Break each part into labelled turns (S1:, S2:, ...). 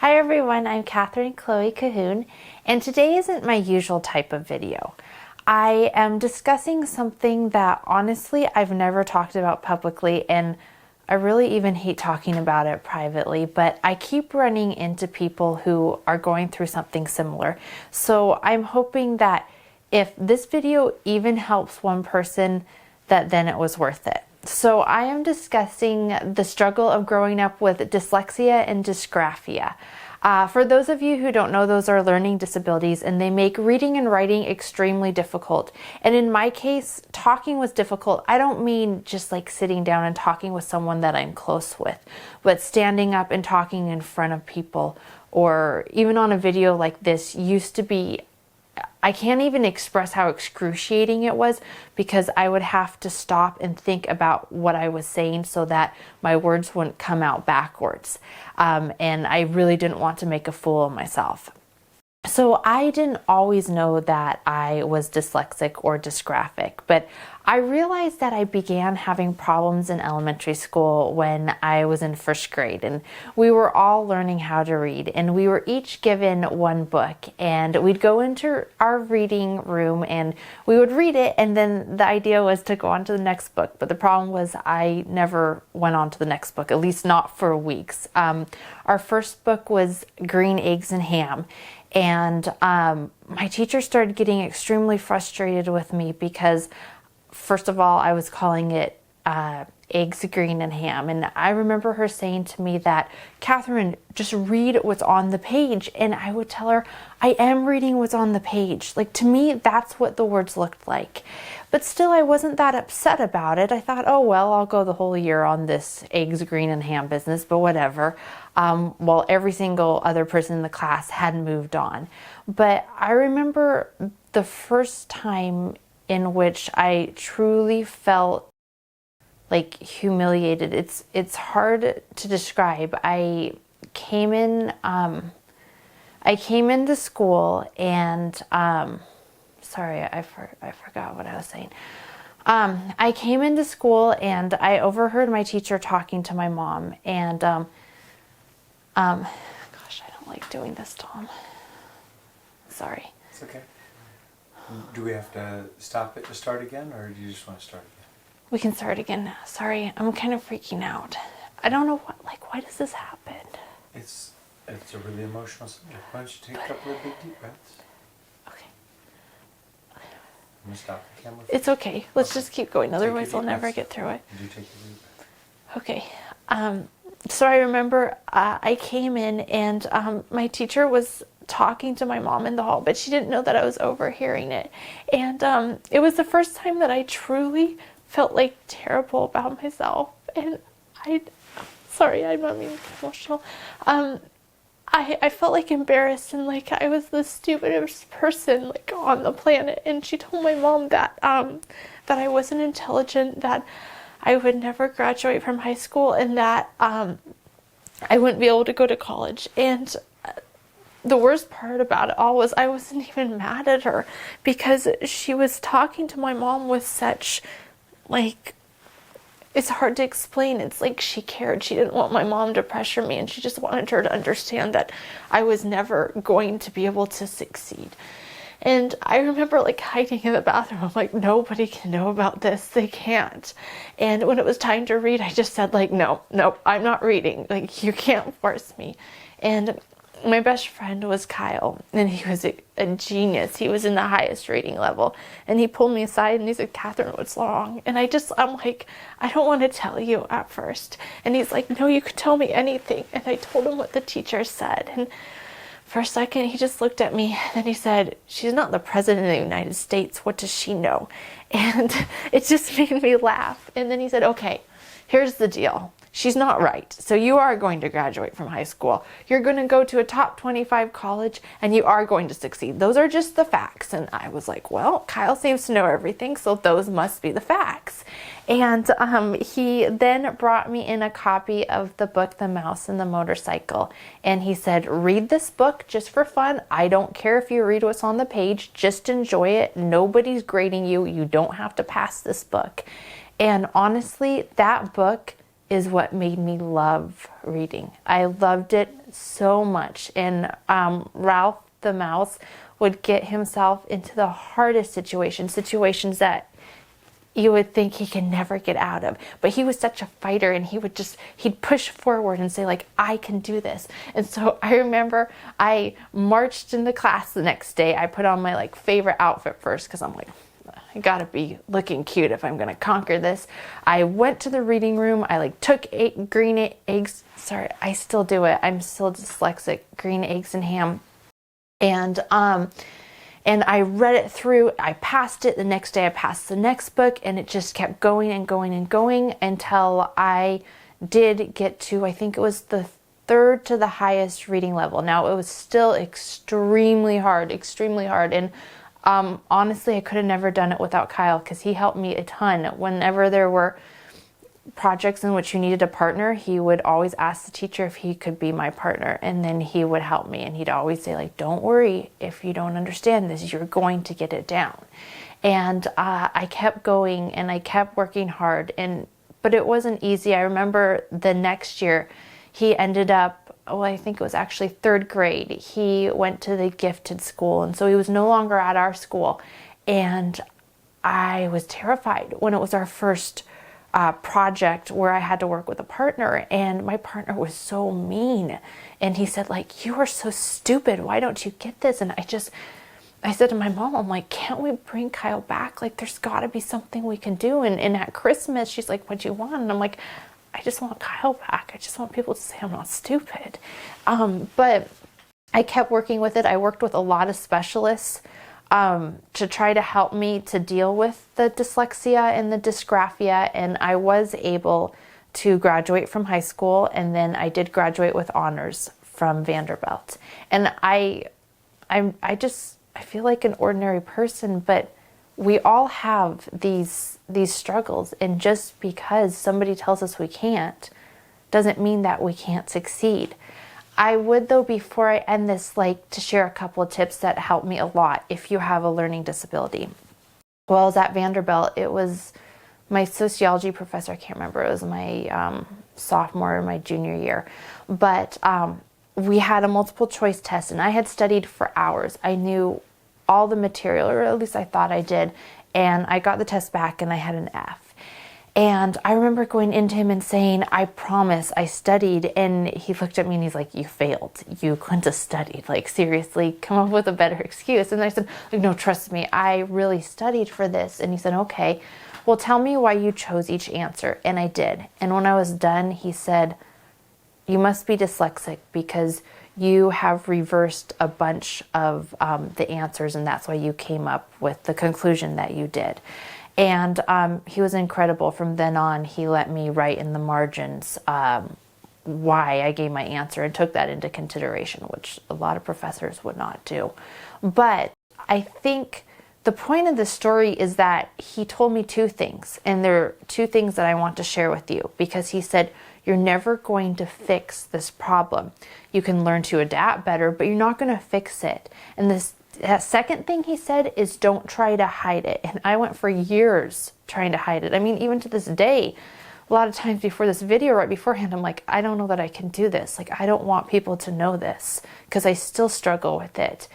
S1: Hi everyone, I'm KatherineChloeCahoon, and today isn't my usual type of video. I am discussing something that honestly I've never talked about publicly, and I really even hate talking about it privately, but I keep running into people who are going through something similar. So I'm hoping that if this video even helps one person, that then it was worth it. So I am discussing the struggle of growing up with dyslexia and dysgraphia. For those of you who don't know, those are learning disabilities, and they make reading and writing extremely difficult. And in my case, talking was difficult. I don't mean just like sitting down and talking with someone that I'm close with, but standing up and talking in front of people, or even on a video like this used to be, I can't even express how excruciating it was, because I would have to stop and think about what I was saying so that my words wouldn't come out backwards. And I really didn't want to make a fool of myself. So I didn't always know that I was dyslexic or dysgraphic, but I realized that I began having problems in elementary school when I was in first grade, and we were all learning how to read, and we were each given one book, and we'd go into our reading room and we would read it, and then the idea was to go on to the next book. But the problem was I never went on to the next book, at least not for weeks. Our first book was Green Eggs and Ham. And my teacher started getting extremely frustrated with me because, first of all, I was calling it eggs, green, and ham. And I remember her saying to me that, "Catherine, just read what's on the page." And I would tell her, I am reading what's on the page. Like, to me, that's what the words looked like. But still, I wasn't that upset about it. I thought, oh, well, I'll go the whole year on this eggs, green, and ham business, but whatever. While every single other person in the class had moved on. But I remember the first time in which I truly felt like humiliated. It's hard to describe. I came into school and sorry, I forgot what I was saying. I came into school and I overheard my teacher talking to my mom, and gosh, I don't like doing this, Tom. Sorry.
S2: It's okay. Do we have to stop it to start again, or do you just want to start again?
S1: We can start again now. Sorry, I'm kind of freaking out. I don't know why does this happen?
S2: It's a really emotional subject. Why don't you take a couple of big deep breaths?
S1: Okay.
S2: I'm going to stop the camera.
S1: It's okay. Let's just keep going. Otherwise, I'll never get through it.
S2: You take a deep breath.
S1: Okay. So I remember I came in and my teacher was talking to my mom in the hall, but she didn't know that I was overhearing it. And it was the first time that I truly felt like terrible about myself. And sorry, I'm not being emotional. I felt like embarrassed and like I was the stupidest person like on the planet. And she told my mom that that I wasn't intelligent, that I would never graduate from high school, and that I wouldn't be able to go to college. And the worst part about it all was I wasn't even mad at her, because she was talking to my mom with such, like, it's hard to explain. It's like she cared. She didn't want my mom to pressure me, and she just wanted her to understand that I was never going to be able to succeed. And I remember like hiding in the bathroom. I'm like, nobody can know about this. They can't. And when it was time to read, I just said like, no, I'm not reading. Like, you can't force me. And my best friend was Kyle, and he was a genius. He was in the highest rating level, and he pulled me aside and he said, "Catherine, what's wrong?" And I'm like, I don't want to tell you at first. And he's like, no, you can tell me anything. And I told him what the teacher said. And for a second, he just looked at me, and then he said, "She's not the president of the United States. What does she know?" And it just made me laugh. And then he said, "Okay, here's the deal. She's not right. So you are going to graduate from high school. You're going to go to a top 25 college, and you are going to succeed. Those are just the facts." And I was like, well, Kyle seems to know everything, so those must be the facts. And he then brought me in a copy of the book, The Mouse and the Motorcycle. And he said, "Read this book just for fun. I don't care if you read what's on the page. Just enjoy it. Nobody's grading you. You don't have to pass this book." And honestly, that book is what made me love reading. I loved it so much. And Ralph the mouse would get himself into the hardest situations that you would think he can never get out of. But he was such a fighter, and he'd push forward and say, like, I can do this. And so I remember I marched into class the next day. I put on my like favorite outfit first, because I'm like, I gotta be looking cute if I'm gonna conquer this. I went to the reading room. I like took 8 green eggs. Sorry, I still do it. I'm still dyslexic. Green eggs and ham. And I read it through. I passed it. The next day I passed the next book, and it just kept going and going and going until I did get to, I think it was the 3rd to the highest reading level. Now, it was still extremely hard. And honestly, I could have never done it without Kyle, because he helped me a ton. Whenever there were projects in which you needed a partner, he would always ask the teacher if he could be my partner, and then he would help me. And he'd always say, like, don't worry, if you don't understand this, you're going to get it down. And I kept going, and I kept working hard, but it wasn't easy. I remember the next year he ended up, I think it was actually 3rd grade. He went to the gifted school, and so he was no longer at our school. And I was terrified when it was our first project where I had to work with a partner, and my partner was so mean, and he said, like, you are so stupid, why don't you get this? And I said to my mom, I'm like, can't we bring Kyle back? Like, there's got to be something we can do. And at Christmas, she's like, what do you want? And I'm like, I just want Kyle back. I just want people to say I'm not stupid. But I kept working with it. I worked with a lot of specialists to try to help me to deal with the dyslexia and the dysgraphia. And I was able to graduate from high school, and then I did graduate with honors from Vanderbilt. And I feel like an ordinary person, but we all have these struggles. And just because somebody tells us we can't, doesn't mean that we can't succeed. I would, though, before I end this, like to share a couple of tips that help me a lot if you have a learning disability. While I was at Vanderbilt, it was my sociology professor, I can't remember, it was my sophomore or my junior year, but we had a multiple choice test, and I had studied for hours. I knew all the material, or at least I thought I did, and I got the test back and I had an F. And I remember going into him and saying, I promise I studied. And he looked at me and he's like, you failed. You couldn't have studied. Like, seriously, come up with a better excuse. And I said, no, trust me, I really studied for this. And he said, okay, well, tell me why you chose each answer. And I did. And when I was done, he said, you must be dyslexic because you have reversed a bunch of the answers, and that's why you came up with the conclusion that you did. And he was incredible. From then on, he let me write in the margins why I gave my answer and took that into consideration, which a lot of professors would not do. But I think the point of the story is that he told me 2 things, and there are 2 things that I want to share with you, because he said, you're never going to fix this problem. You can learn to adapt better, but you're not going to fix it. And that second thing he said is, don't try to hide it. And I went for years trying to hide it. I mean, even to this day, a lot of times before this video, right beforehand, I'm like, I don't know that I can do this. Like, I don't want people to know this, because I still struggle with it.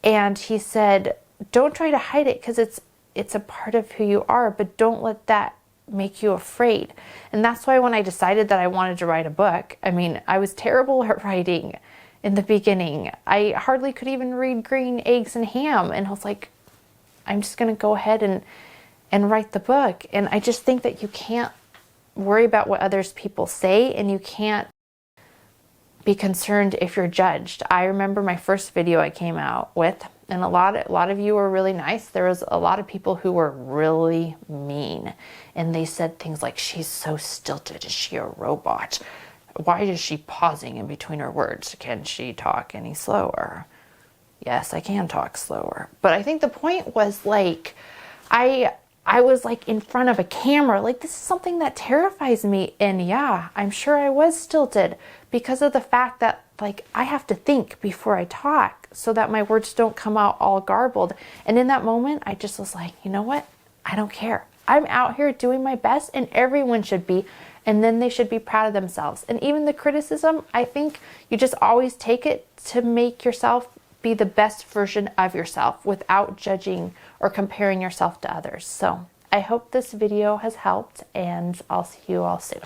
S1: And he said, don't try to hide it, because it's a part of who you are, but don't let that make you afraid. And that's why when I decided that I wanted to write a book, I mean, I was terrible at writing in the beginning. I hardly could even read green eggs and ham. And I was like, I'm just going to go ahead and write the book. And I just think that you can't worry about what others people say, and you can't be concerned if you're judged. I remember my first video I came out with, and a lot of you were really nice. There was a lot of people who were really mean, and they said things like, she's so stilted, is she a robot? Why is she pausing in between her words? Can she talk any slower? Yes, I can talk slower. But I think the point was, like, I was like in front of a camera, like, this is something that terrifies me. And yeah, I'm sure I was stilted because of the fact that, like, I have to think before I talk so that my words don't come out all garbled. And in that moment, I just was like, you know what? I don't care. I'm out here doing my best, and everyone should be. and then they should be proud of themselves. And even the criticism, I think you just always take it to make yourself be the best version of yourself without judging or comparing yourself to others. So I hope this video has helped, and I'll see you all soon.